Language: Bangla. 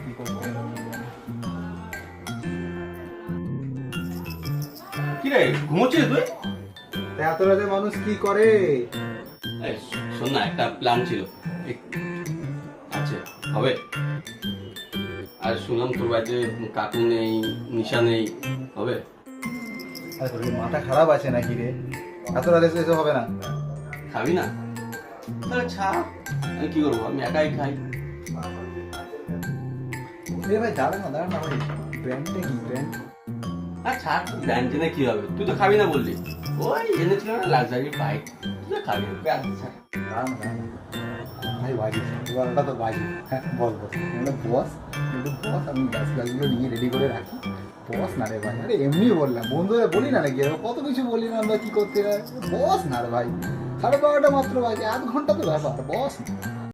কি করতে কি রে ঘুমোচ্ছিস তুই? এত রাতে মানুষ কি করে? এই, শোন না, একটা প্ল্যান ছিল। আচ্ছা, হবে? আর শুনলাম তোর বাড়িতে কাকু নেই, নিশা নেই, হবে? আরে তোর কি মাথা খারাপ আছে নাকি রে? এত রাতে এসে হবে না। খাবি না? তাহলে ছাড়, আমি কি করবো, আমি একাই খাই। এ ভাই দাঁড়া না ভাই, ব্র্যান্ডটা কি ব্র্যান্ড? আর ছাড়, ব্যান্ড জেনে কি হবে? তুই তো খাবি না বললি। ওই এনেছিল না লাক্সারি বাইক, তুই তো খাবি না। দাঁড়া না ভাই, বাজি ওটা তো বাজি। হ্যাঁ বল বস, বস কিন্তু বস আমি গ্যাস গ্যাসগুলো নিয়ে রেডি করে রাখি। বস না রে ভাই, আরে এমনি বললাম, বন্ধুরা বলি না নাকি, কত কিছু বলি না আমরা কি করতে হয়। বস না রে ভাই, 12:30 মাত্র বাজে, 1 ঘন্টা তো ব্যাপার, বস না।